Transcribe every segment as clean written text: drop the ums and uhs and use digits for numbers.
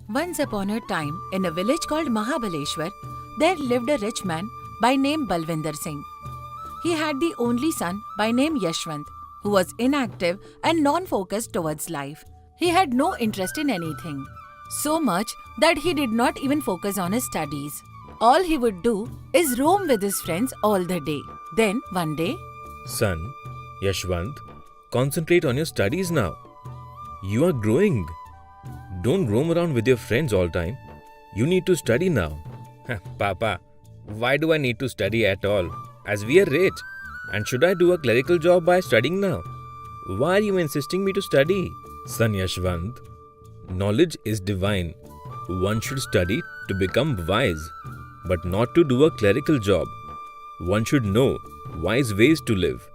Once upon a time, in a village called Mahabaleshwar, there lived a rich man by name Balwinder Singh. He had the only son by name Yashwant, who was inactive and non-focused towards life. He had no interest in anything, so much that he did not even focus on his studies. All he would do is roam with his friends all the day. Then, one day, Son, Yashwant, concentrate on your studies now. You are growing. Don't roam around with your friends all time. You need to study now. Papa, why do I need to study at all? As we are rich. And should I do a clerical job by studying now? Why are you insisting me to study? Son Yashwant, knowledge is divine. One should study to become wise, but not to do a clerical job. One should know wise ways to live,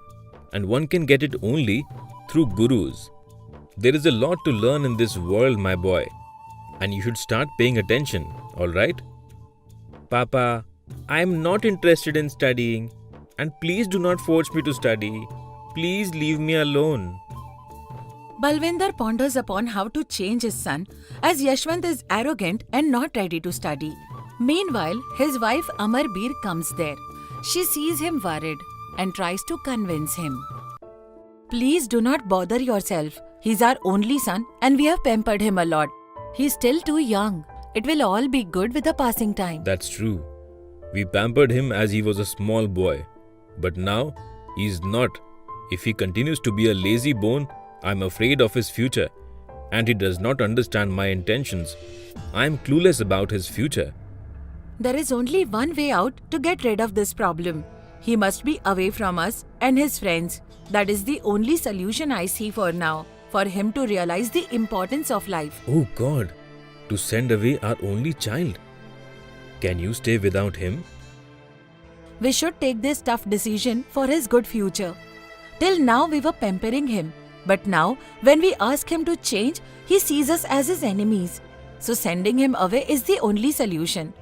and one can get it only through gurus. There is a lot to learn in this world, my boy, and you should start paying attention, alright? Papa, I am not interested in studying, and please do not force me to study. Please leave me alone. Balwinder ponders upon how to change his son as Yashwant is arrogant and not ready to study. Meanwhile, his wife Amarbeer comes there. She sees him worried and tries to convince him. Please do not bother yourself. He's our only son and we have pampered him a lot. He's still too young. It will all be good with the passing time. That's true. We pampered him as he was a small boy. But now, he's not. If he continues to be a lazy bone, I'm afraid of his future. And he does not understand my intentions. I'm clueless about his future. There is only one way out to get rid of this problem. He must be away from us and his friends. That is the only solution I see for now, for him to realize the importance of life. Oh God, to send away our only child. Can you stay without him? We should take this tough decision for his good future. Till now we were pampering him, but now when we ask him to change, he sees us as his enemies. So sending him away is the only solution.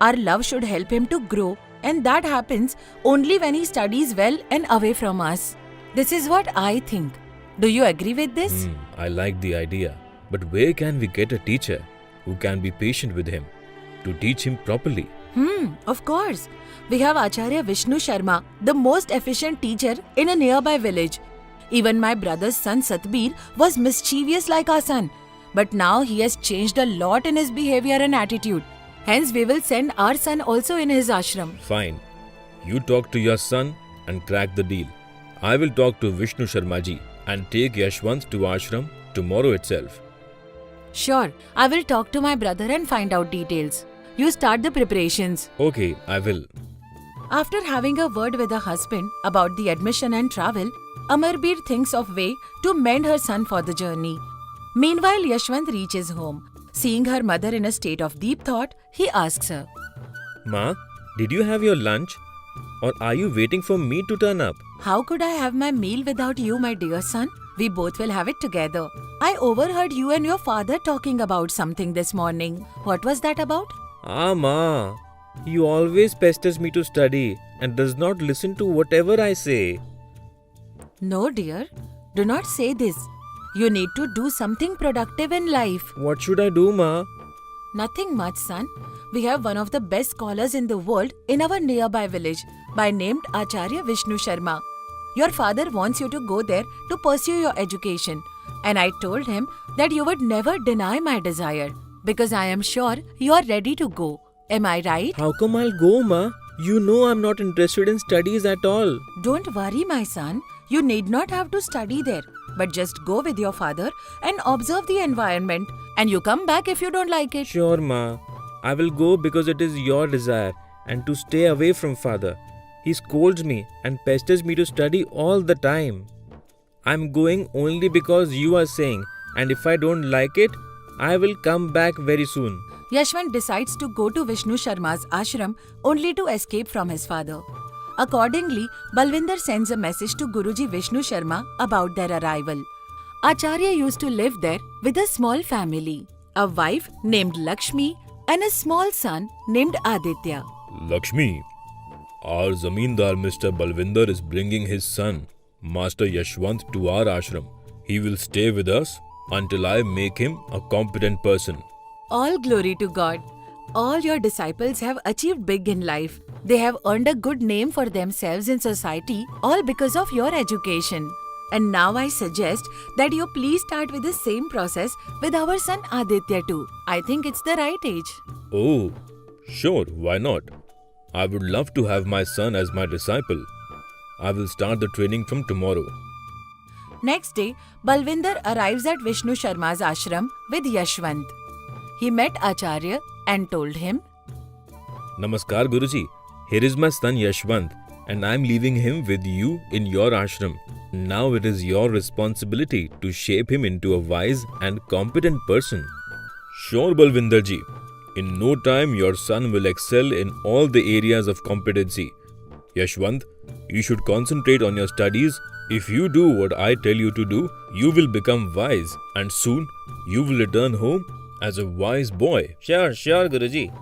Our love should help him to grow, and that happens only when he studies well and away from us. This is what I think. Do you agree with this? I like the idea. But where can we get a teacher who can be patient with him to teach him properly? Of course. We have Acharya Vishnu Sharma, the most efficient teacher in a nearby village. Even my brother's son Satbir was mischievous like our son. But now he has changed a lot in his behavior and attitude. Hence we will send our son also in his ashram. Fine. You talk to your son and crack the deal. I will talk to Vishnu Sharmaji and take Yashwant to ashram tomorrow itself. Sure, I will talk to my brother and find out details. You start the preparations. Okay, I will. After having a word with her husband about the admission and travel, Amarbeer thinks of way to mend her son for the journey. Meanwhile, Yashwant reaches home. Seeing her mother in a state of deep thought, he asks her, Ma, did you have your lunch? Or are you waiting for me to turn up? How could I have my meal without you, my dear son? We both will have it together. I overheard you and your father talking about something this morning. What was that about? Ah, Ma, you always pesters me to study and does not listen to whatever I say. No, dear. Do not say this. You need to do something productive in life. What should I do, Ma? Nothing much, son. We have one of the best scholars in the world in our nearby village by named Acharya Vishnu Sharma. Your father wants you to go there to pursue your education. And I told him that you would never deny my desire because I am sure you are ready to go. Am I right? How come I'll go, Ma? You know I'm not interested in studies at all. Don't worry, my son. You need not have to study there. But just go with your father and observe the environment. And you come back if you don't like it. Sure, Ma. I will go because it is your desire and to stay away from father. He scolds me and pesters me to study all the time. I'm going only because you are saying, and if I don't like it, I will come back very soon. Yashwant decides to go to Vishnu Sharma's ashram only to escape from his father. Accordingly, Balwinder sends a message to Guruji Vishnu Sharma about their arrival. Acharya used to live there with a small family, a wife named Lakshmi and a small son named Aditya. Lakshmi, our Zamindar Mr. Balwinder is bringing his son, Master Yashwant, to our ashram. He will stay with us until I make him a competent person. All glory to God. All your disciples have achieved big in life. They have earned a good name for themselves in society, all because of your education. And now I suggest that you please start with the same process with our son Aditya too. I think it's the right age. Oh, sure, why not? I would love to have my son as my disciple. I will start the training from tomorrow. Next day, Balvinder arrives at Vishnu Sharma's ashram with Yashwant. He met Acharya and told him, Namaskar Guruji, here is my son Yashwant and I am leaving him with you in your ashram. Now it is your responsibility to shape him into a wise and competent person. Sure Balvinder ji, in no time your son will excel in all the areas of competency. Yashwant, you should concentrate on your studies. If you do what I tell you to do, you will become wise and soon you will return home as a wise boy. Sure, Guruji.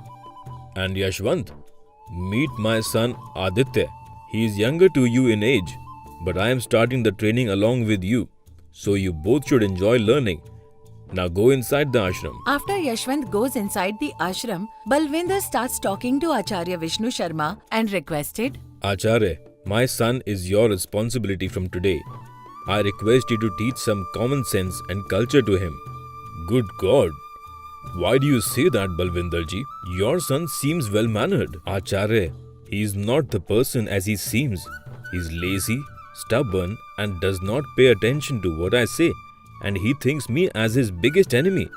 And Yashwant, meet my son Aditya. He is younger to you in age, but I am starting the training along with you. So you both should enjoy learning. Now go inside the ashram. After Yashwant goes inside the ashram, Balvinder starts talking to Acharya Vishnu Sharma and requested, Acharya, my son is your responsibility from today. I request you to teach some common sense and culture to him. Good God! Why do you say that, Balvinderji? Your son seems well-mannered. Acharya, he is not the person as he seems. He is lazy, stubborn and does not pay attention to what I say, and he thinks me as his biggest enemy.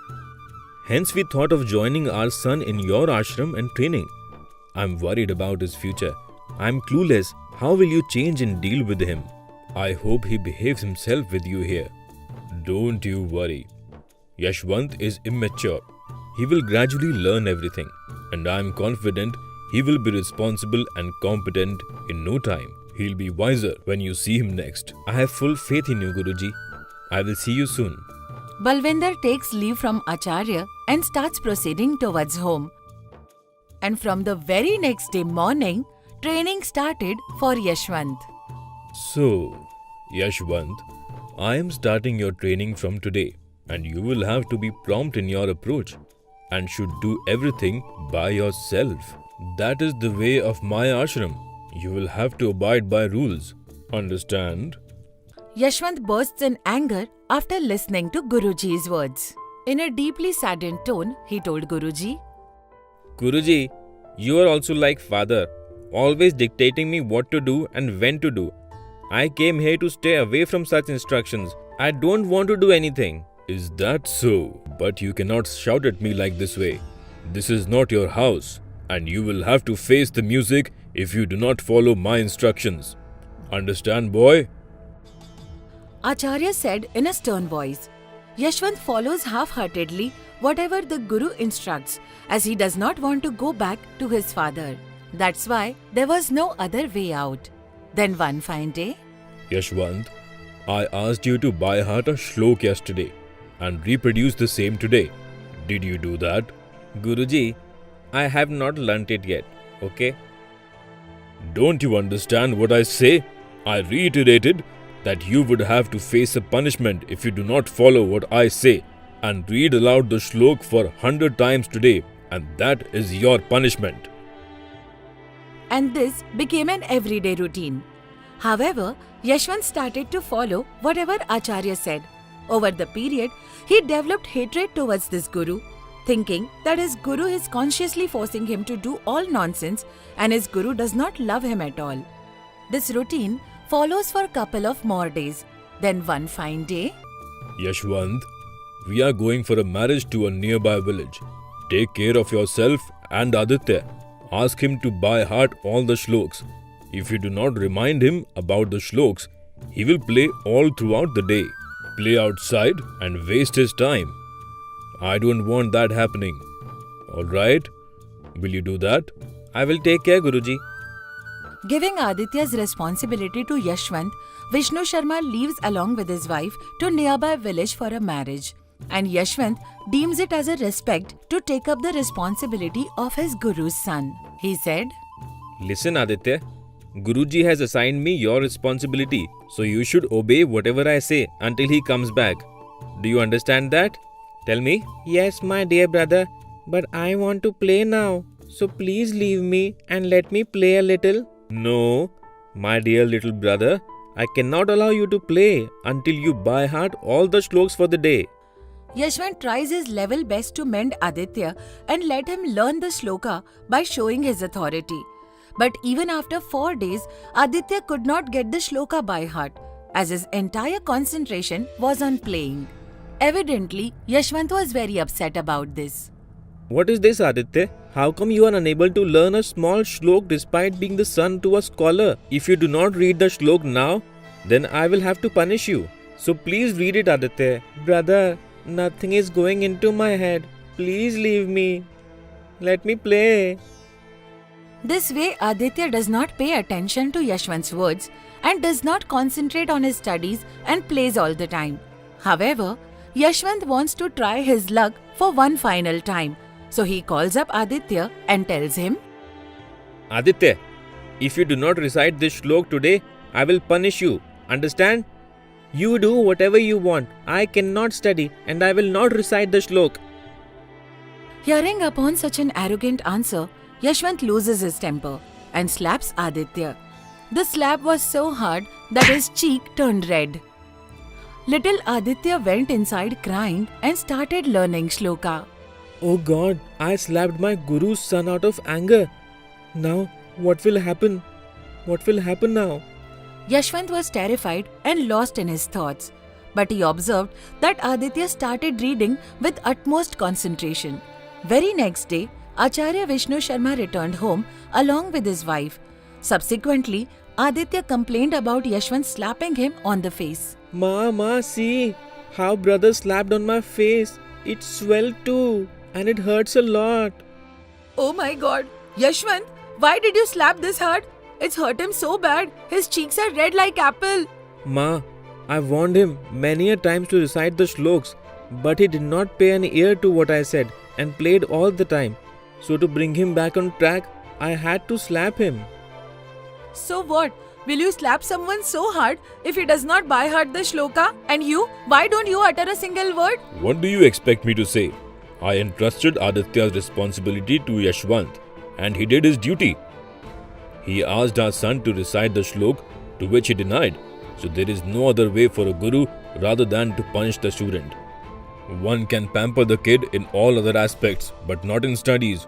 Hence we thought of joining our son in your ashram and training. I am worried about his future. I am clueless. How will you change and deal with him? I hope he behaves himself with you here. Don't you worry. Yashwant is immature. He will gradually learn everything, and I am confident he will be responsible and competent in no time. He'll be wiser when you see him next. I have full faith in you, Guruji. I will see you soon. Balvinder takes leave from Acharya and starts proceeding towards home. And from the very next day morning, training started for Yashwant. So, Yashwant, I am starting your training from today, and you will have to be prompt in your approach and should do everything by yourself. That is the way of my ashram. You will have to abide by rules. Understand? Yashwant bursts in anger after listening to Guruji's words. In a deeply saddened tone, he told Guruji, Guruji, you are also like father, always dictating me what to do and when to do. I came here to stay away from such instructions. I don't want to do anything. Is that so? But you cannot shout at me like this way. This is not your house, and you will have to face the music if you do not follow my instructions. Understand, boy? Acharya said in a stern voice. Yashwant follows half-heartedly whatever the Guru instructs, as he does not want to go back to his father. That's why there was no other way out. Then one fine day, Yashwant, I asked you to by heart a shlok yesterday and reproduce the same today. Did you do that? Guruji, I have not learnt it yet, okay? Don't you understand what I say? I reiterated that you would have to face a punishment if you do not follow what I say and read aloud the shlok for 100 times today, and that is your punishment. and this became an everyday routine. However, Yashwant started to follow whatever Acharya said. Over the period, he developed hatred towards this Guru, thinking that his Guru is consciously forcing him to do all nonsense and his Guru does not love him at all. This routine follows for a couple of more days. Then one fine day, Yashwant, we are going for a marriage to a nearby village. Take care of yourself and Aditya. Ask him to by heart all the shloks. If you do not remind him about the shloks, he will play all throughout the day, play outside and waste his time. I don't want that happening. Alright? Will you do that? I will take care, Guruji. giving Aditya's responsibility to Yashwant, Vishnu Sharma leaves along with his wife to nearby village for a marriage. And Yashwant deems it as a respect to take up the responsibility of his Guru's son. He said, Listen, Aditya. Guruji has assigned me your responsibility, so you should obey whatever I say until he comes back. Do you understand that? Tell me. Yes, my dear brother. But I want to play now. So please leave me and let me play a little. No, my dear little brother, I cannot allow you to play until you by heart all the shloks for the day. Yashwant tries his level best to mend Aditya and let him learn the shloka by showing his authority. But even after 4 days, Aditya could not get the shloka by heart, as his entire concentration was on playing. Evidently, Yashwant was very upset about this. What is this, Aditya? How come you are unable to learn a small shlok despite being the son to a scholar? If you do not read the shlok now, then I will have to punish you. So please read it, Aditya. Brother, nothing is going into my head. Please leave me. Let me play. This way, Aditya does not pay attention to Yashwant's words and does not concentrate on his studies and plays all the time. However, Yashwant wants to try his luck for one final time. So he calls up Aditya and tells him, Aditya, if you do not recite this shlok today, I will punish you. Understand? You do whatever you want. I cannot study and I will not recite the shlok. Hearing upon such an arrogant answer, Yashwant loses his temper and slaps Aditya. The slap was so hard that his cheek turned red. Little Aditya went inside crying and started learning shloka. Oh God, I slapped my guru's son out of anger. Now, what will happen? What will happen now? Yashwant was terrified and lost in his thoughts. But he observed that Aditya started reading with utmost concentration. Very next day, Acharya Vishnu Sharma returned home along with his wife. Subsequently, Aditya complained about Yashwant slapping him on the face. Ma, see how brother slapped on my face. It swelled too and it hurts a lot. Oh my God! Yashwant, why did you slap this hard? It's hurt him so bad. His cheeks are red like apple. Ma, I warned him many a times to recite the shloks, but he did not pay an ear to what I said and played all the time. So to bring him back on track, I had to slap him. So what? Will you slap someone so hard if he does not by heart the shloka? And you? Why don't you utter a single word? What do you expect me to say? I entrusted Aditya's responsibility to Yashwant and he did his duty. He asked our son to recite the shlok, to which he denied. So there is no other way for a guru rather than to punish the student. One can pamper the kid in all other aspects, but not in studies.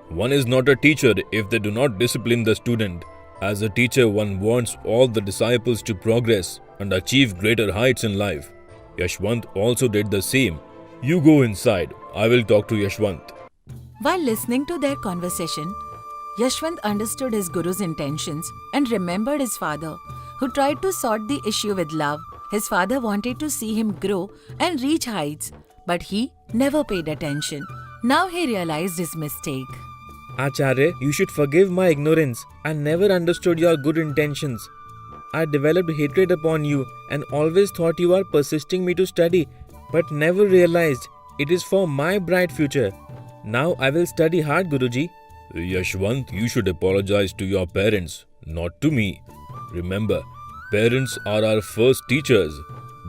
One is not a teacher if they do not discipline the student. As a teacher, one wants all the disciples to progress and achieve greater heights in life. Yashwant also did the same. You go inside. I will talk to Yashwant. While listening to their conversation, Yashwant understood his guru's intentions and remembered his father, who tried to sort the issue with love. His father wanted to see him grow and reach heights, but he never paid attention. Now he realized his mistake. Acharya, you should forgive my ignorance. I never understood your good intentions. I developed hatred upon you and always thought you are persisting me to study, but never realized it is for my bright future. Now I will study hard, Guruji. Yashwant, you should apologize to your parents, not to me. Remember, parents are our first teachers.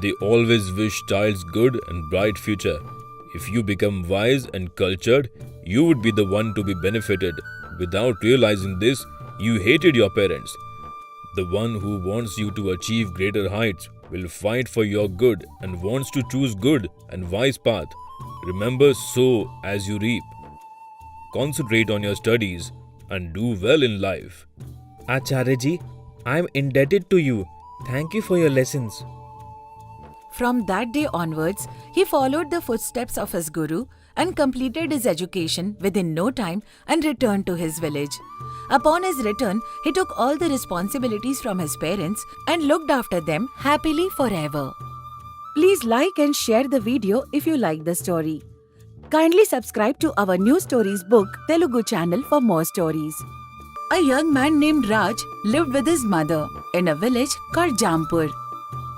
They always wish child's good and bright future. If you become wise and cultured, you would be the one to be benefited. Without realizing this, you hated your parents. The one who wants you to achieve greater heights will fight for your good and wants to choose good and wise path. Remember, sow as you reap. Concentrate on your studies and do well in life. Acharya ji, I am indebted to you. Thank you for your lessons. From that day onwards, he followed the footsteps of his guru and completed his education within no time and returned to his village. Upon his return, he took all the responsibilities from his parents and looked after them happily forever. Please like and share the video if you like the story. Kindly subscribe to our New Stories Book Telugu channel for more stories. A young man named Raj lived with his mother in a village called Jampur.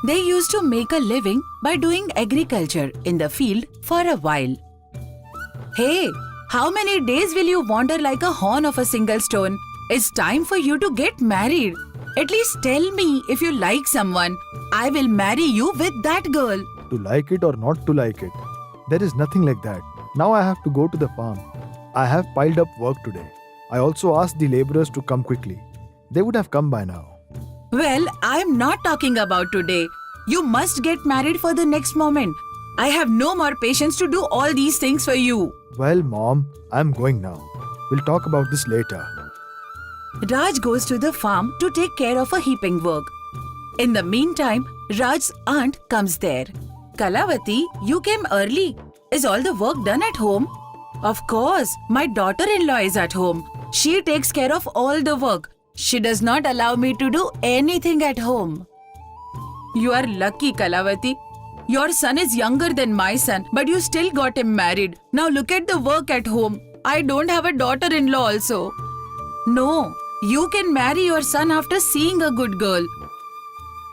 They used to make a living by doing agriculture in the field for a while. Hey, how many days will you wander like a horn of a single stone? It's time for you to get married. At least tell me if you like someone. I will marry you with that girl. To like it or not to like it. There is nothing like that. Now I have to go to the farm. I have piled up work today. I also asked the laborers to come quickly. They would have come by now. Well, I'm not talking about today. You must get married for the next moment. I have no more patience to do all these things for you. Well, Mom, I'm going now. We'll talk about this later. Raj goes to the farm to take care of a heaping work. In the meantime, Raj's aunt comes there. Kalavati, you came early. Is all the work done at home? Of course, my daughter-in-law is at home. She takes care of all the work. She does not allow me to do anything at home. You are lucky, Kalavati. Your son is younger than my son, but you still got him married. Now look at the work at home. I don't have a daughter-in-law also. No, you can marry your son after seeing a good girl.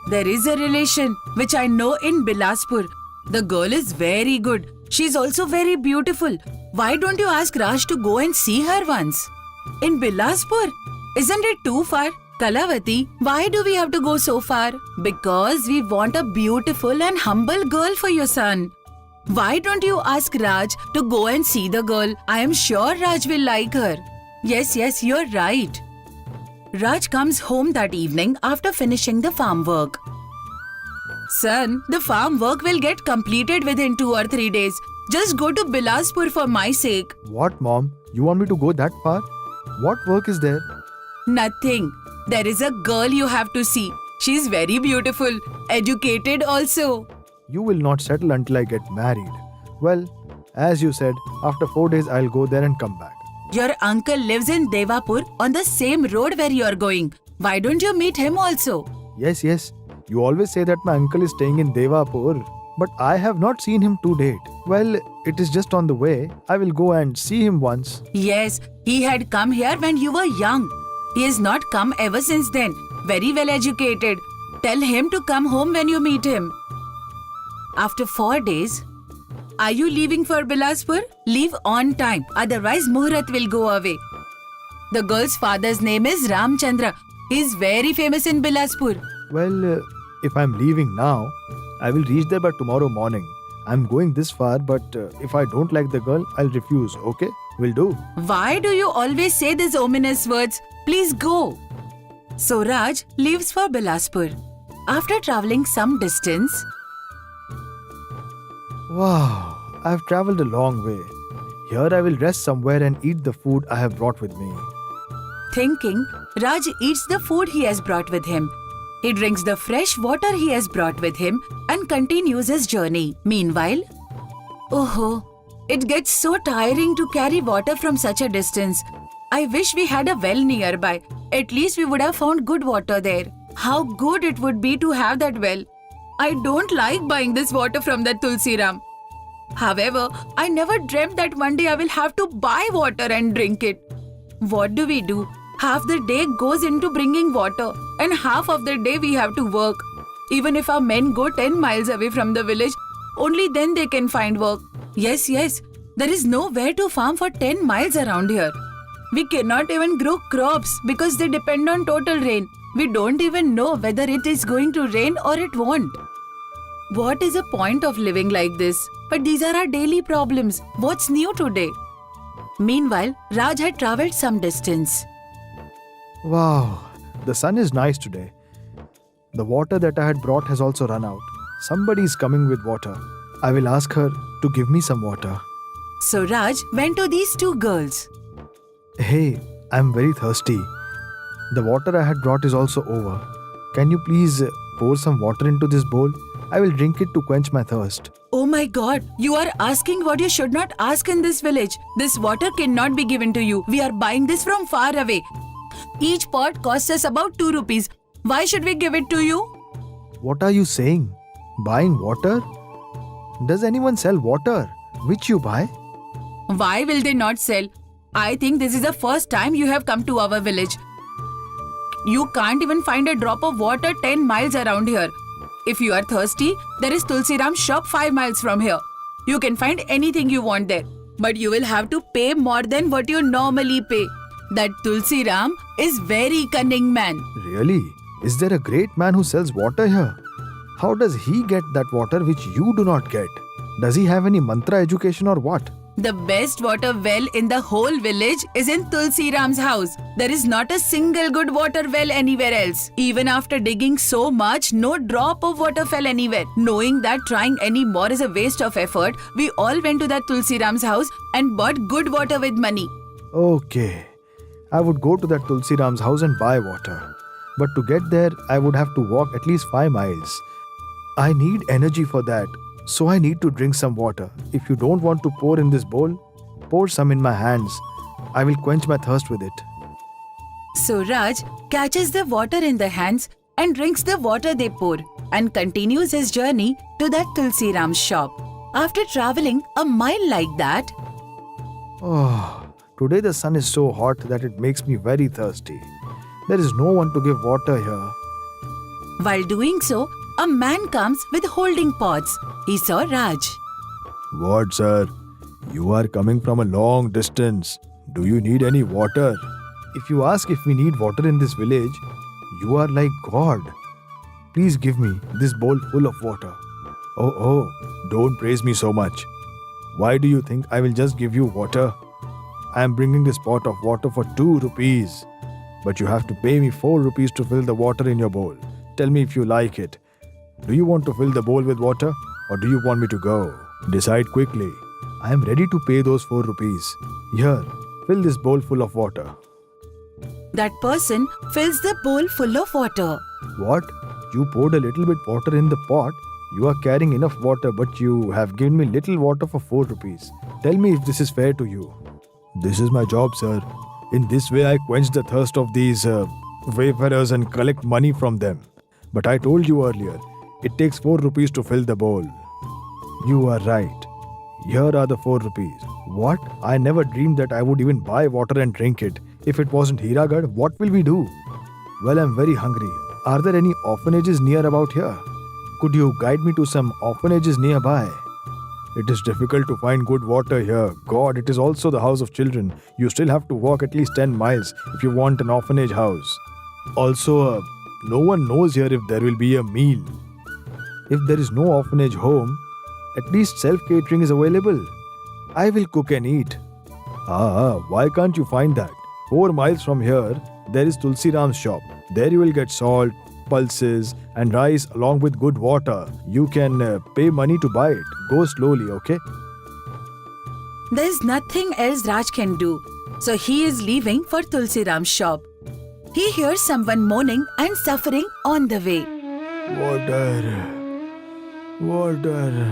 There is a relation which I know in Bilaspur. The girl is very good. She's also very beautiful. Why don't you ask Raj to go and see her once? In Bilaspur? Isn't it too far? Kalavati, why do we have to go so far? Because we want a beautiful and humble girl for your son. Why don't you ask Raj to go and see the girl? I am sure Raj will like her. Yes, you're right. Raj comes home that evening after finishing the farm work. Son, the farm work will get completed within 2 or 3 days. Just go to Bilaspur for my sake. What, Mom? You want me to go that far? What work is there? Nothing. There is a girl you have to see. She's very beautiful, educated also. You will not settle until I get married. Well, as you said, after 4 days I'll go there and come back. Your uncle lives in Devapur on the same road where you are going. Why don't you meet him also? Yes. You always say that my uncle is staying in Devapur, but I have not seen him to date. Well, it is just on the way. I will go and see him once. Yes, he had come here when you were young. He has not come ever since then. Very well educated. Tell him to come home when you meet him. After 4 days, are you leaving for Bilaspur? Leave on time, otherwise Muhurat will go away. The girl's father's name is Ramchandra. He is very famous in Bilaspur. Well, if I'm leaving now, I will reach there by tomorrow morning. I'm going this far, but if I don't like the girl, I'll refuse, okay? Will do. Why do you always say these ominous words? Please go. So Raj leaves for Bilaspur. After travelling some distance, Wow, I've traveled a long way. Here I will rest somewhere and eat the food I have brought with me. thinking, Raj eats the food he has brought with him. He drinks the fresh water he has brought with him and continues his journey. Meanwhile, it gets so tiring to carry water from such a distance. I wish we had a well nearby. At least we would have found good water there. How good it would be to have that well. I don't like buying this water from that Tulsi Ram. However, I never dreamt that one day I will have to buy water and drink it. What do we do? Half the day goes into bringing water and half of the day we have to work. Even if our men go 10 miles away from the village, only then they can find work. Yes, there is nowhere to farm for 10 miles around here. We cannot even grow crops because they depend on total rain. We don't even know whether it is going to rain or it won't. What is the point of living like this? But these are our daily problems. What's new today? Meanwhile, Raj had travelled some distance. Wow, the sun is nice today. The water that I had brought has also run out. Somebody is coming with water. I will ask her to give me some water. So Raj went to these two girls. Hey, I'm very thirsty. The water I had brought is also over. Can you please pour some water into this bowl? I will drink it to quench my thirst. Oh my God, you are asking what you should not ask in this village. This water cannot be given to you. We are buying this from far away. Each pot costs us about 2 rupees. Why should we give it to you? What are you saying? Buying water? Does anyone sell water? Which you buy? Why will they not sell? I think this is the first time you have come to our village. You can't even find a drop of water 10 miles around here. If you are thirsty, there is Tulsi Ram's shop 5 miles from here. You can find anything you want there. But you will have to pay more than what you normally pay. That Tulsi Ram is very cunning man. Really? Is there a great man who sells water here? How does he get that water which you do not get? Does he have any mantra education or what? The best water well in the whole village is in Tulsi Ram's house. There is not a single good water well anywhere else. Even after digging so much, no drop of water fell anywhere. Knowing that trying any more is a waste of effort, we all went to that Tulsi Ram's house and bought good water with money. Okay. I would go to that Tulsi Ram's house and buy water. But to get there, I would have to walk at least 5 miles. I need energy for that. So I need to drink some water. If you don't want to pour in this bowl, pour some in my hands. I will quench my thirst with it. So Raj catches the water in the hands and drinks the water they pour and continues his journey to that Tulsi Ram's shop. After traveling a mile like that, Oh, today the sun is so hot that it makes me very thirsty. There is no one to give water here. while doing so, a man comes with holding pots. He saw Raj. What, sir? You are coming from a long distance. Do you need any water? If you ask if we need water in this village, you are like God. Please give me this bowl full of water. Oh, don't praise me so much. Why do you think I will just give you water? I am bringing this pot of water for 2 rupees. But you have to pay me 4 rupees to fill the water in your bowl. Tell me if you like it. Do you want to fill the bowl with water? Or do you want me to go? Decide quickly. I am ready to pay those 4 rupees. Here, fill this bowl full of water. That person fills the bowl full of water. What? You poured a little bit water in the pot. You are carrying enough water, but you have given me little water for 4 rupees. Tell me if this is fair to you. This is my job, sir. In this way, I quench the thirst of these wayfarers and collect money from them. But I told you earlier, it takes 4 rupees to fill the bowl. You are right. Here are the 4 rupees. What? I never dreamed that I would even buy water and drink it. If it wasn't Hiragad, what will we do? Well, I'm very hungry. Are there any orphanages near about here? Could you guide me to some orphanages nearby? It is difficult to find good water here. God, it is also the house of children. You still have to walk at least 10 miles if you want an orphanage house. Also, no one knows here if there will be a meal. If there is no orphanage home, at least self-catering is available. I will cook and eat. Why can't you find that? 4 miles from here, there is Tulsi Ram's shop. There you will get salt, pulses and rice along with good water. You can pay money to buy it. Go slowly, okay? There's nothing else Raj can do. So he is leaving for Tulsi Ram's shop. He hears someone moaning and suffering on the way. Water.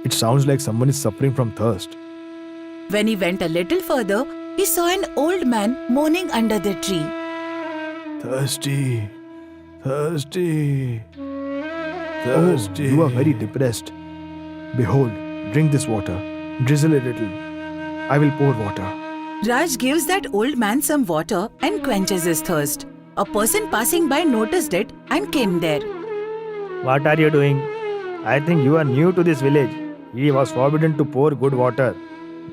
It sounds like someone is suffering from thirst. When he went a little further, he saw an old man moaning under the tree. Thirsty. Oh, you are very depressed. Behold, drink this water. Drizzle a little. I will pour water. Raj gives that old man some water and quenches his thirst. A person passing by noticed it and came there. What are you doing? I think you are new to this village. He was forbidden to pour good water.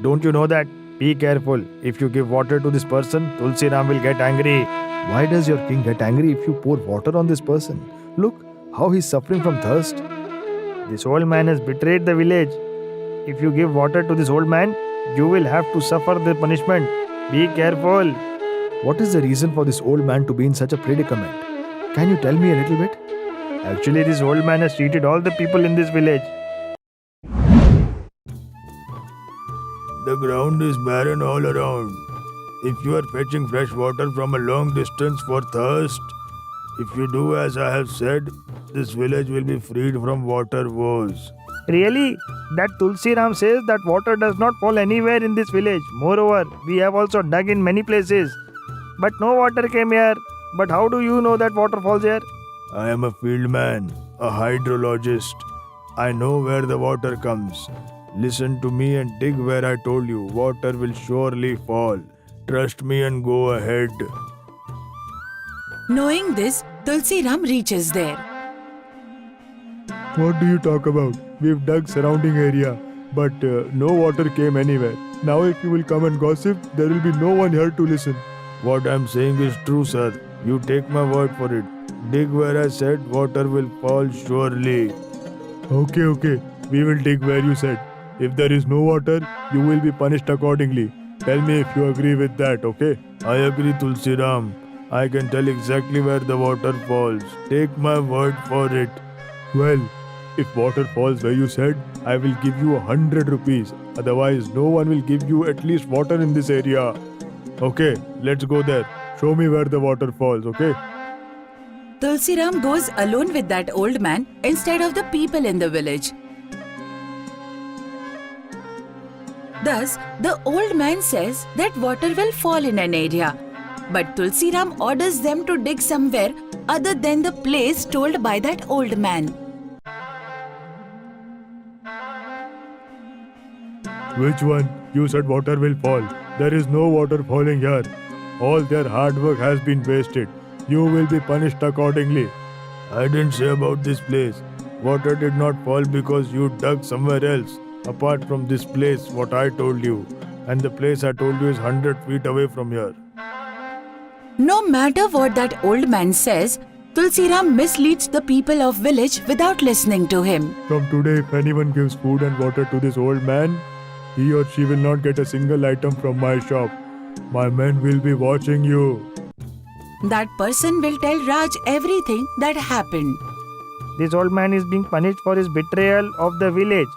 Don't you know that? Be careful. If you give water to this person, Tulsi Ram will get angry. Why does your king get angry if you pour water on this person? Look how he's suffering from thirst. This old man has betrayed the village. If you give water to this old man, you will have to suffer the punishment. Be careful. What is the reason for this old man to be in such a predicament? Can you tell me a little bit? Actually, this old man has cheated all the people in this village. The ground is barren all around. If you are fetching fresh water from a long distance for thirst, if you do as I have said, this village will be freed from water woes. Really? That Tulsi Ram says that water does not fall anywhere in this village. Moreover, we have also dug in many places. But no water came here. But how do you know that water falls here? I am a field man, a hydrologist. I know where the water comes. Listen to me and dig where I told you. Water will surely fall. Trust me and go ahead. Knowing this, Tulsi Ram reaches there. What do you talk about? We've dug surrounding area, but no water came anywhere. Now if you will come and gossip, there will be no one here to listen. What I'm saying is true, sir. You take my word for it. Dig where I said water will fall surely. Okay. We will dig where you said. If there is no water, you will be punished accordingly. Tell me if you agree with that, okay? I agree, Tulsiram. I can tell exactly where the water falls. Take my word for it. Well, if water falls where you said, I will give you 100 rupees. Otherwise, no one will give you at least water in this area. Okay, let's go there. Show me where the water falls, okay? Tulsiram goes alone with that old man instead of the people in the village. Thus, the old man says that water will fall in an area. But Tulsiram orders them to dig somewhere other than the place told by that old man. Which one? You said water will fall. There is no water falling here. All their hard work has been wasted. You will be punished accordingly. I didn't say about this place. Water did not fall because you dug somewhere else. Apart from this place, what I told you. And the place I told you is 100 feet away from here. No matter what that old man says, Tulsiram misleads the people of village without listening to him. From today, if anyone gives food and water to this old man, he or she will not get a single item from my shop. My men will be watching you. That person will tell Raj everything that happened. This old man is being punished for his betrayal of the village.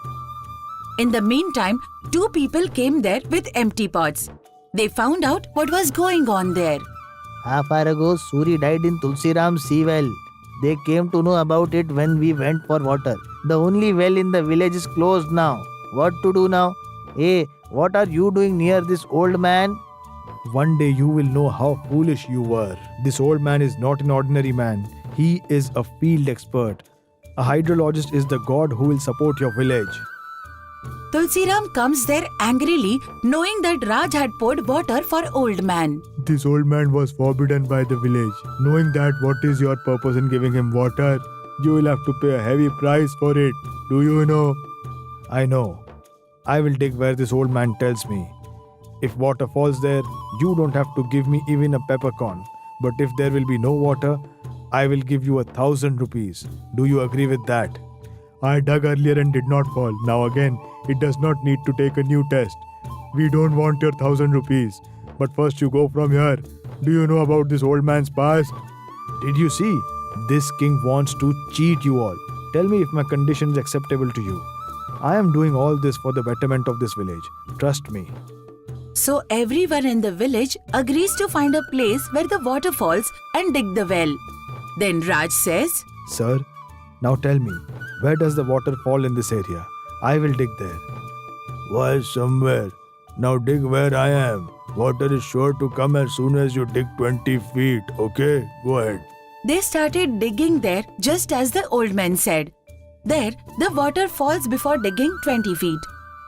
In the meantime, two people came there with empty pots. They found out what was going on there. Half hour ago, Suri died in Tulsiram's sea well. They came to know about it when we went for water. The only well in the village is closed now. What to do now? Hey, what are you doing near this old man? One day you will know how foolish you were. This old man is not an ordinary man. He is a field expert. A hydrologist is the god who will support your village. Tulsiram comes there angrily, knowing that Raj had poured water for old man. This old man was forbidden by the village. Knowing that, what is your purpose in giving him water? You will have to pay a heavy price for it. Do you know? I know. I will dig where this old man tells me. If water falls there, you don't have to give me even a peppercorn. But if there will be no water, I will give you 1,000 rupees. Do you agree with that? I dug earlier and did not fall. Now again, it does not need to take a new test. We don't want your 1,000 rupees. But first you go from here. Do you know about this old man's past? Did you see? This king wants to cheat you all. Tell me if my condition is acceptable to you. I am doing all this for the betterment of this village. Trust me. So everyone in the village agrees to find a place where the water falls and dig the well. Then Raj says, Sir, now tell me, where does the water fall in this area? I will dig there. Why, somewhere. Now dig where I am. Water is sure to come as soon as you dig 20 feet, okay? Go ahead. They started digging there just as the old man said. There, the water falls before digging 20 feet.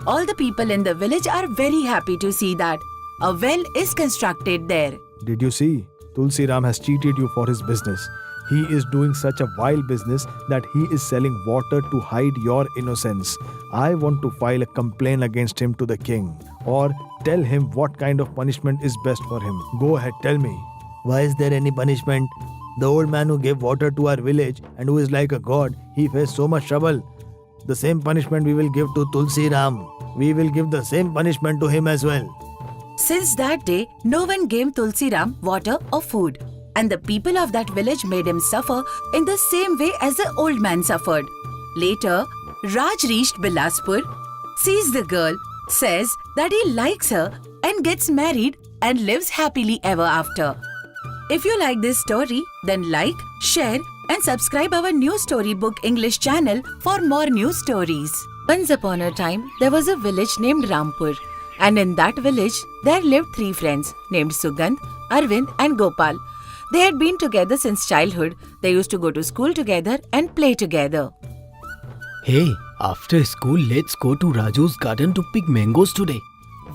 All the people in the village are very happy to see that a well is constructed there. Did you see? Tulsiram has cheated you for his business. He is doing such a vile business that he is selling water to hide your innocence. I want to file a complaint against him to the king. Or tell him what kind of punishment is best for him. Go ahead, tell me. Why is there any punishment? The old man who gave water to our village and who is like a god, he faced so much trouble. The same punishment we will give to Tulsiram. We will give the same punishment to him as well. Since that day, no one gave Tulsiram water or food. And the people of that village made him suffer in the same way as the old man suffered. Later, Raj reached Bilaspur, sees the girl, says that he likes her and gets married and lives happily ever after. If you like this story, then like, share and subscribe our new storybook English channel for more new stories. Once upon a time, there was a village named Rampur. And in that village, there lived 3 friends named Sugandh, Arvind and Gopal. They had been together since childhood. They used to go to school together and play together. Hey, after school, let's go to Raju's garden to pick mangoes today.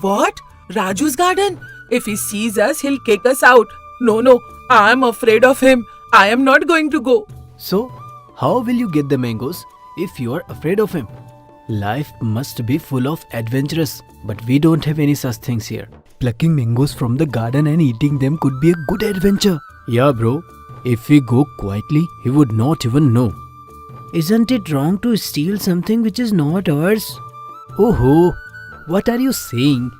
What? Raju's garden? If he sees us, he'll kick us out. No, I am afraid of him. I am not going to go. So, how will you get the mangoes if you are afraid of him? Life must be full of adventures, but we don't have any such things here. Plucking mangoes from the garden and eating them could be a good adventure. Yeah, bro. If we go quietly, he would not even know. Isn't it wrong to steal something which is not ours? Oh, what are you saying?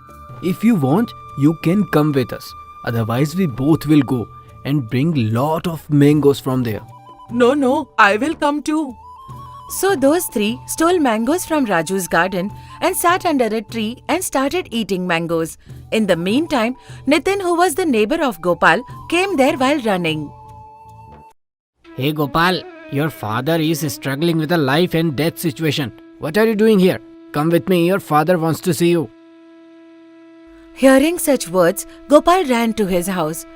If you want, you can come with us. Otherwise, we both will go and bring lot of mangoes from there. No, I will come too. So those three stole mangoes from Raju's garden and sat under a tree and started eating mangoes. In the meantime, Nitin, who was the neighbor of Gopal, came there while running. Hey Gopal, your father is struggling with a life and death situation. What are you doing here? Come with me, your father wants to see you. Hearing such words, Gopal ran to his house.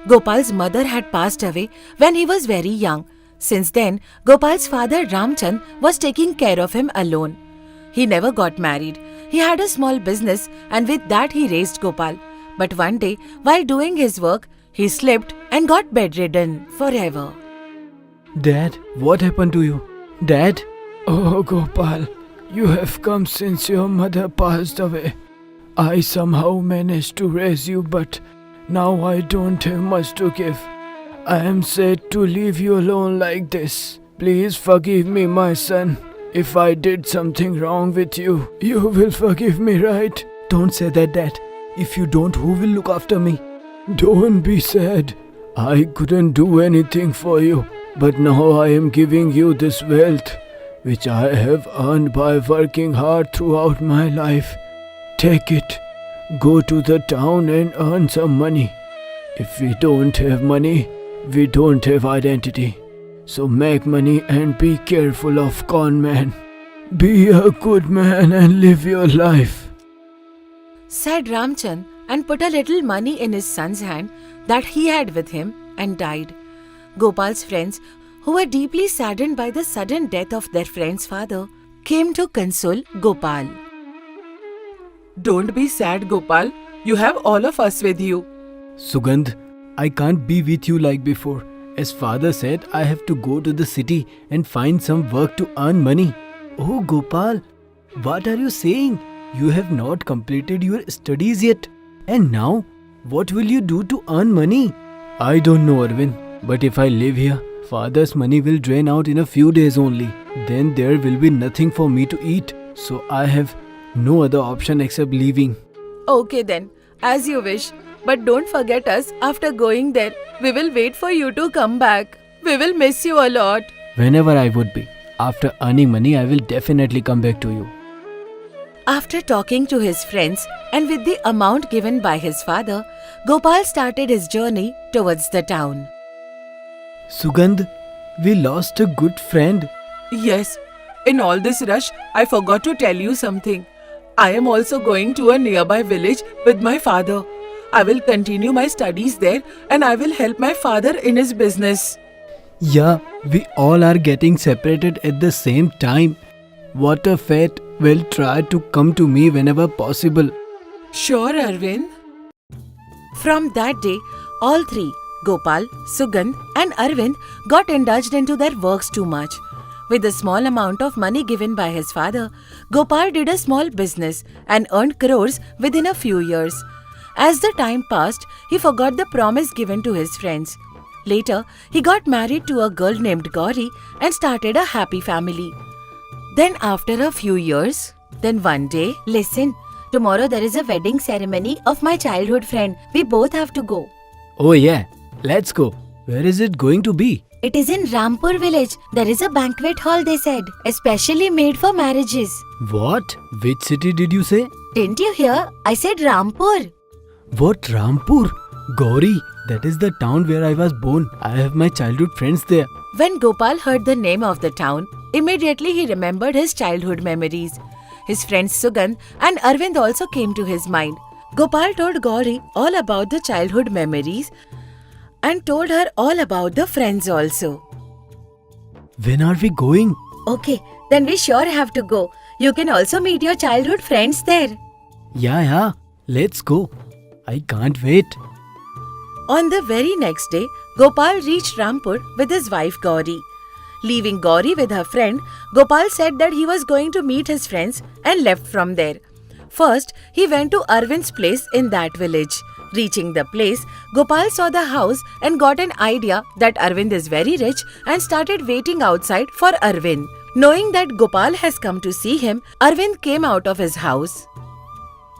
Gopal's mother had passed away when he was very young. Since then, Gopal's father Ramchand was taking care of him alone. He never got married. He had a small business and with that he raised Gopal. But one day, while doing his work, he slipped and got bedridden forever. Dad, what happened to you? Dad? Oh, Gopal, you have come since your mother passed away. I somehow managed to raise you, but now I don't have much to give. I am sad to leave you alone like this. Please forgive me, my son. If I did something wrong with you, you will forgive me, right? Don't say that, Dad. If you don't, who will look after me? Don't be sad. I couldn't do anything for you, but now I am giving you this wealth, which I have earned by working hard throughout my life. Take it. Go to the town and earn some money. If we don't have money, we don't have identity. So make money and be careful of con man. Be a good man and live your life. Said Ramchand and put a little money in his son's hand that he had with him and died. Gopal's friends, who were deeply saddened by the sudden death of their friend's father, came to console Gopal. Don't be sad, Gopal. You have all of us with you. Sugandh, I can't be with you like before. As father said, I have to go to the city and find some work to earn money. Oh Gopal, what are you saying? You have not completed your studies yet. And now, what will you do to earn money? I don't know, Arvind, but if I live here, father's money will drain out in a few days only. Then there will be nothing for me to eat. So I have no other option except leaving. Okay then, as you wish. But don't forget us after going there. We will wait for you to come back. We will miss you a lot. Whenever I would be. After earning money, I will definitely come back to you. After talking to his friends and with the amount given by his father, Gopal started his journey towards the town. Sugandh, we lost a good friend. Yes, in all this rush, I forgot to tell you something. I am also going to a nearby village with my father. I will continue my studies there and I will help my father in his business. Yeah, we all are getting separated at the same time. What a fate. Well, try to come to me whenever possible. Sure, Arvind. From that day, all three, Gopal, Sugandh and Arvind, got indulged into their works too much. With the small amount of money given by his father, Gopal did a small business and earned crores within a few years. As the time passed, he forgot the promise given to his friends. Later, he got married to a girl named Gauri and started a happy family. Then after a few years, one day, Listen, tomorrow there is a wedding ceremony of my childhood friend. We both have to go. Oh yeah, let's go. Where is it going to be? It is in Rampur village. There is a banquet hall, they said, especially made for marriages. What? Which city did you say? Didn't you hear? I said Rampur. What, Rampur? Gauri, that is the town where I was born. I have my childhood friends there. when Gopal heard the name of the town, immediately he remembered his childhood memories. His friends Sugandh and Arvind also came to his mind. Gopal told Gauri all about the childhood memories and told her all about the friends also. When are we going? Okay, then we sure have to go. You can also meet your childhood friends there. Yeah, let's go. I can't wait. On the very next day, Gopal reached Rampur with his wife Gauri. Leaving Gauri with her friend, Gopal said that he was going to meet his friends and left from there. First, he went to Arvind's place in that village. Reaching the place, Gopal saw the house and got an idea that Arvind is very rich and started waiting outside for Arvind. Knowing that Gopal has come to see him, Arvind came out of his house.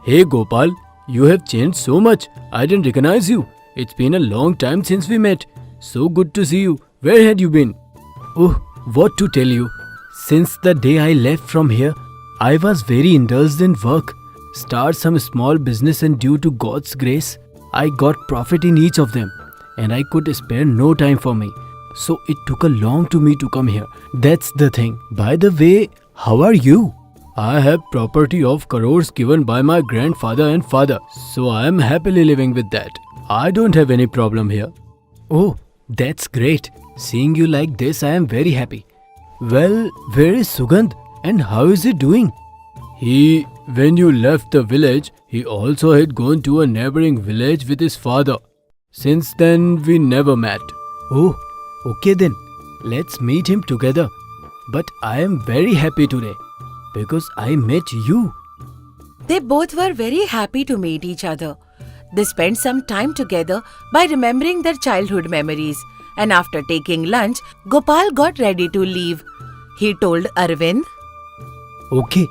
Hey Gopal, you have changed so much. I didn't recognize you. It's been a long time since we met. So good to see you. Where had you been? Oh, what to tell you. Since the day I left from here, I was very indulged in work. Start some small business and due to God's grace, I got profit in each of them. And I could spare no time for me. So it took a long to me to come here. That's the thing. By the way, how are you? I have property of crores given by my grandfather and father. So I am happily living with that. I don't have any problem here. Oh, that's great. Seeing you like this, I am very happy. Well, where is Sugandh and how is he doing? When you left the village, he also had gone to a neighboring village with his father. Since then, we never met. Oh, okay then. Let's meet him together. But I am very happy today because I met you. They both were very happy to meet each other. They spent some time together by remembering their childhood memories. And after taking lunch, Gopal got ready to leave. He told Arvind, Okay,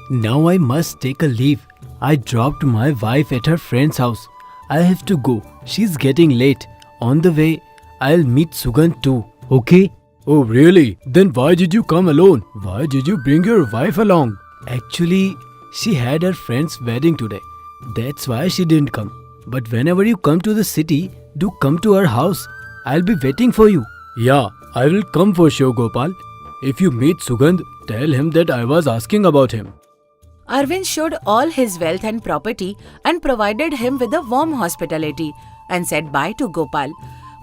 now I must take a leave. I dropped my wife at her friend's house. I have to go. She's getting late. On the way, I'll meet Sugandh too. Okay? Oh really? Then why did you come alone? Why did you bring your wife along? Actually, she had her friend's wedding today. That's why she didn't come. But whenever you come to the city, do come to our house. I'll be waiting for you. Yeah, I will come for sure, Gopal. If you meet Sugandh, tell him that I was asking about him. Arvind showed all his wealth and property and provided him with a warm hospitality and said bye to Gopal.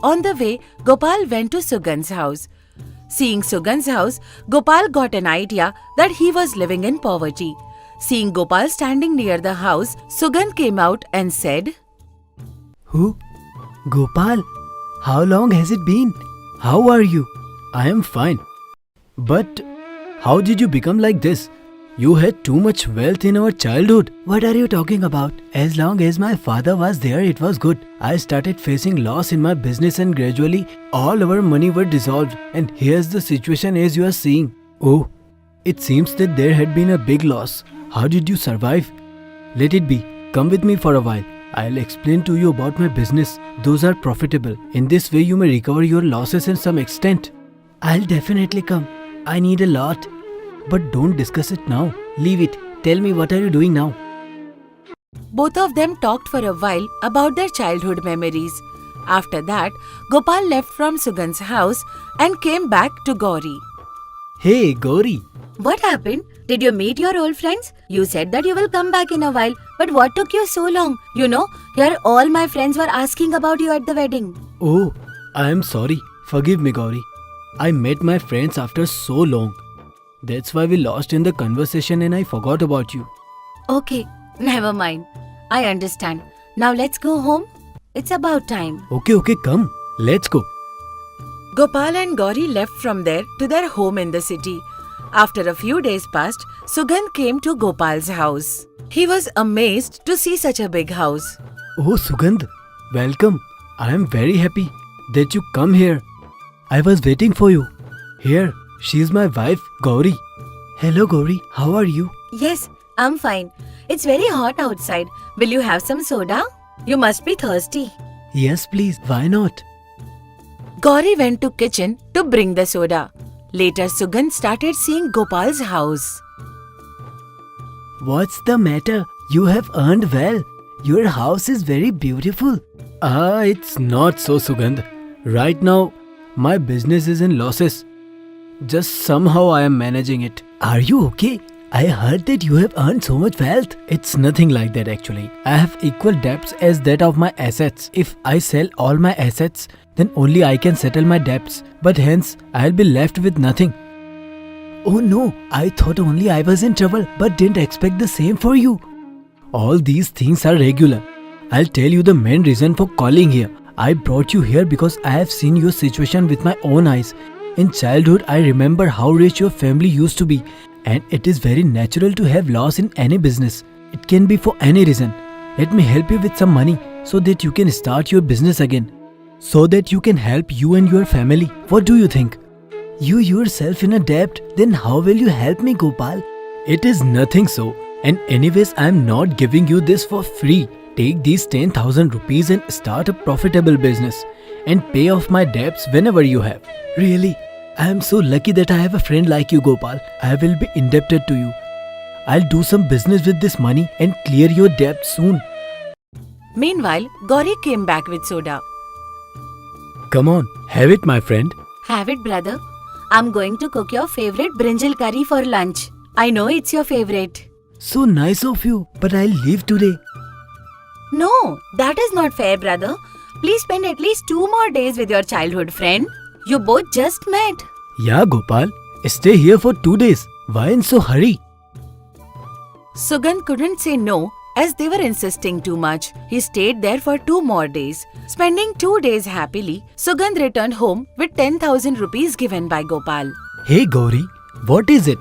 On the way, Gopal went to Sugandh's house. Seeing Sugandh's house, Gopal got an idea that he was living in poverty. Seeing Gopal standing near the house, Sugandh came out and said, Who? Gopal? How long has it been? How are you? I am fine. But how did you become like this? You had too much wealth in our childhood. What are you talking about? As long as my father was there, it was good. I started facing loss in my business and gradually all our money were dissolved. And here's the situation as you are seeing. Oh, it seems that there had been a big loss. How did you survive? Let it be. Come with me for a while. I'll explain to you about my business. Those are profitable. In this way, you may recover your losses in some extent. I'll definitely come. I need a lot. But don't discuss it now. Leave it. Tell me, what are you doing now? Both of them talked for a while about their childhood memories. After that, Gopal left from Sugandh's house and came back to Gauri. Hey, Gauri. What happened? Did you meet your old friends? You said that you will come back in a while. But what took you so long? You know, here all my friends were asking about you at the wedding. Oh, I am sorry. Forgive me, Gauri. I met my friends after so long. That's why we lost in the conversation and I forgot about you. Okay, never mind. I understand. Now let's go home. It's about time. Okay, come. Let's go. Gopal and Gauri left from there to their home in the city. After a few days passed, Sugandh came to Gopal's house. He was amazed to see such a big house. Oh, Sugandh. Welcome. I am very happy that you come here. I was waiting for you. Here, she is my wife, Gauri. Hello, Gauri. How are you? Yes, I'm fine. It's very hot outside. Will you have some soda? You must be thirsty. Yes, please. Why not? Gauri went to kitchen to bring the soda. Later, Sugandh started seeing Gopal's house. What's the matter? You have earned well. Your house is very beautiful. It's not so, Sugandh. Right now, my business is in losses. Just somehow I am managing it. Are you okay? I heard that you have earned so much wealth. It's nothing like that actually. I have equal debts as that of my assets. If I sell all my assets, then only I can settle my debts. But hence, I'll be left with nothing. Oh no, I thought only I was in trouble but didn't expect the same for you. All these things are regular. I'll tell you the main reason for calling here. I brought you here because I have seen your situation with my own eyes. In childhood, I remember how rich your family used to be, and it is very natural to have loss in any business. It can be for any reason. Let me help you with some money so that you can start your business again. So that you can help you and your family. What do you think? You yourself in a debt, then how will you help me, Gopal? It is nothing so. And anyways, I am not giving you this for free. Take these 10,000 rupees and start a profitable business and pay off my debts whenever you have. Really, I am so lucky that I have a friend like you, Gopal. I will be indebted to you. I'll do some business with this money and clear your debt soon. Meanwhile, Gauri came back with soda. Come on, have it, my friend. Have it, brother. I'm going to cook your favorite brinjal curry for lunch. I know it's your favorite. So nice of you, but I'll leave today. No, that is not fair, brother. Please spend at least 2 more days with your childhood friend. You both just met. Yeah, Gopal. Stay here for 2 days. Why in so hurry? Sugandh couldn't say no as they were insisting too much. He stayed there for 2 more days. Spending 2 days happily, Sugandh returned home with 10,000 rupees given by Gopal. Hey Gauri, what is it?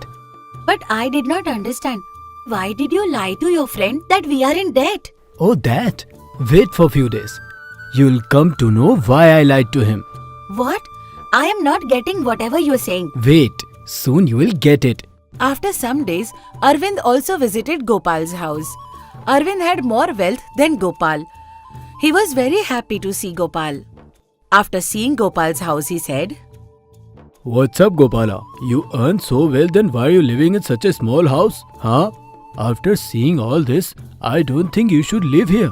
But I did not understand. Why did you lie to your friend that we are in debt? Oh, that. Wait for few days. You'll come to know why I lied to him. What? I am not getting whatever you're saying. Wait, soon you will get it. After some days, Arvind also visited Gopal's house. Arvind had more wealth than Gopal. He was very happy to see Gopal. After seeing Gopal's house, he said, What's up, Gopala? You earn so well, then why are you living in such a small house? Huh? After seeing all this, I don't think you should live here.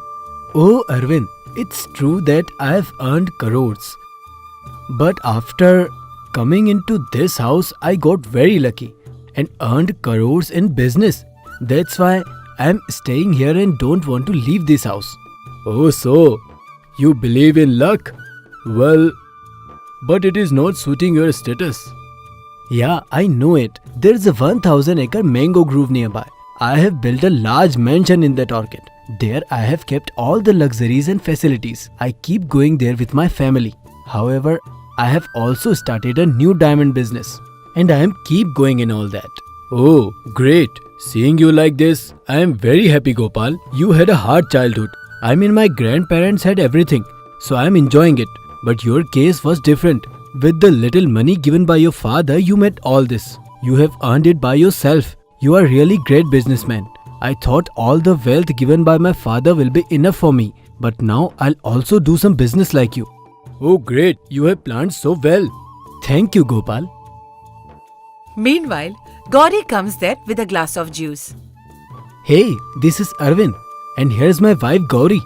Oh, Arvind, it's true that I have earned crores. But after coming into this house, I got very lucky and earned crores in business. That's why I'm staying here and don't want to leave this house. Oh, so you believe in luck? Well, but it is not suiting your status. Yeah, I know it. There's a 1,000-acre mango grove nearby. I have built a large mansion in that orchard. There I have kept all the luxuries and facilities. I keep going there with my family. However, I have also started a new diamond business. And I am keep going in all that. Oh, great. Seeing you like this, I am very happy, Gopal. You had a hard childhood. I mean, my grandparents had everything. So I am enjoying it. But your case was different. With the little money given by your father, you met all this. You have earned it by yourself. You are really great businessman. I thought all the wealth given by my father will be enough for me. But now I'll also do some business like you. Oh great, you have planned so well. Thank you, Gopal. Meanwhile, Gauri comes there with a glass of juice. Hey, this is Arvind. And here's my wife Gauri.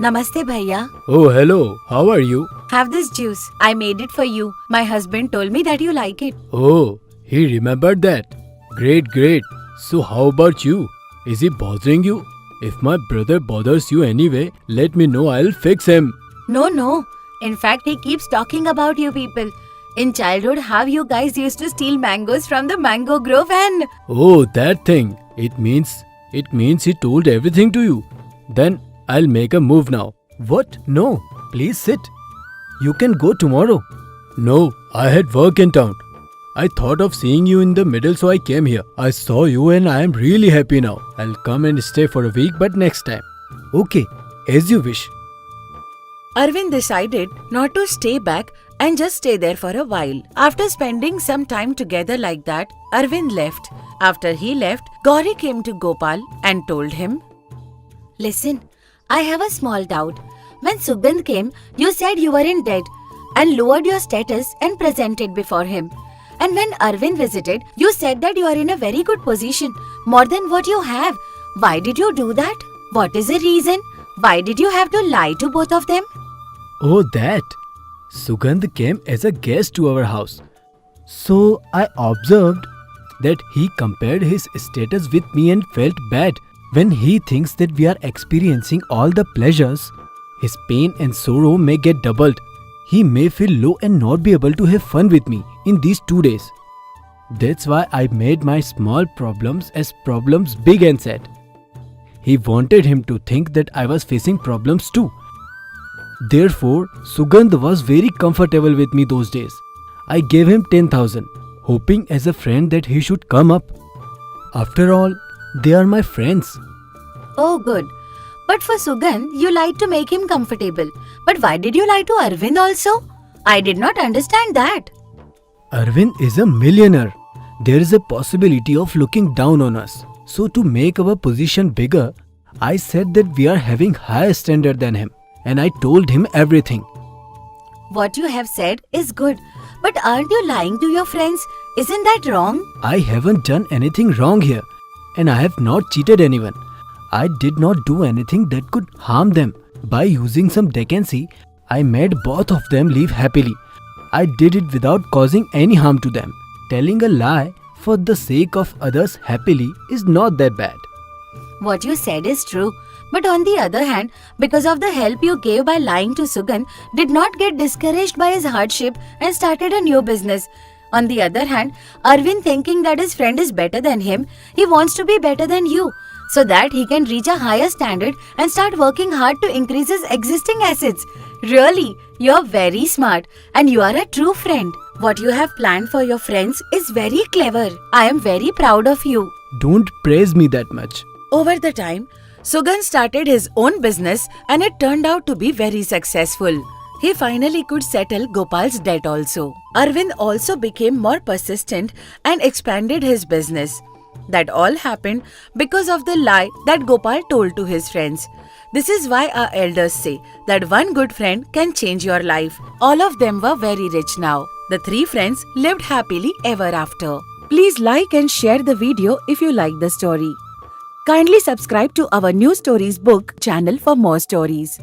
Namaste, bhaiya. Oh, hello. How are you? Have this juice. I made it for you. My husband told me that you like it. Oh, he remembered that. Great, great. So how about you? Is he bothering you? If my brother bothers you anyway, let me know. I'll fix him. No. In fact, he keeps talking about you people. In childhood, how you guys used to steal mangoes from the mango grove and... Oh, that thing. It means he told everything to you. Then I'll make a move now. What? No. Please sit. You can go tomorrow. No, I had work in town. I thought of seeing you in the middle, so I came here. I saw you and I am really happy now. I'll come and stay for a week, but next time. Okay, as you wish. Arvind decided not to stay back and just stay there for a while. After spending some time together like that, Arvind left. After he left, Gauri came to Gopal and told him, Listen, I have a small doubt. When Sugandh came, you said you were in debt and lowered your status and presented before him. And when Arvind visited, you said that you are in a very good position, more than what you have. Why did you do that? What is the reason? Why did you have to lie to both of them? Oh, that. Sugandh came as a guest to our house. So I observed that he compared his status with me and felt bad. When he thinks that we are experiencing all the pleasures, his pain and sorrow may get doubled. He may feel low and not be able to have fun with me in these 2 days. That's why I made my small problems as problems big and sad. He wanted him to think that I was facing problems too. Therefore, Sugandh was very comfortable with me those days. I gave him 10,000, hoping as a friend that he should come up. After all, they are my friends. Oh, good. But for Sugandh, you lied to make him comfortable. But why did you lie to Arvind also? I did not understand that. Arvind is a millionaire. There is a possibility of looking down on us. So to make our position bigger, I said that we are having higher standard than him. And I told him everything. What you have said is good, but aren't you lying to your friends? Isn't that wrong? I haven't done anything wrong here. And I have not cheated anyone. I did not do anything that could harm them. By using some decency, I made both of them live happily. I did it without causing any harm to them. Telling a lie for the sake of others happily is not that bad. What you said is true, but on the other hand, because of the help you gave by lying to Sugandh, did not get discouraged by his hardship and started a new business. On the other hand, Arvind, thinking that his friend is better than him, he wants to be better than you, so that he can reach a higher standard and start working hard to increase his existing assets. Really, you're very smart and you are a true friend. What you have planned for your friends is very clever. I am very proud of you. Don't praise me that much. Over the time, Sugandh started his own business and it turned out to be very successful. He finally could settle Gopal's debt also. Arvind also became more persistent and expanded his business. That all happened because of the lie that Gopal told to his friends. This is why our elders say that one good friend can change your life. All of them were very rich now. The three friends lived happily ever after. Please like and share the video if you like the story. Kindly subscribe to our New Stories book channel for more stories.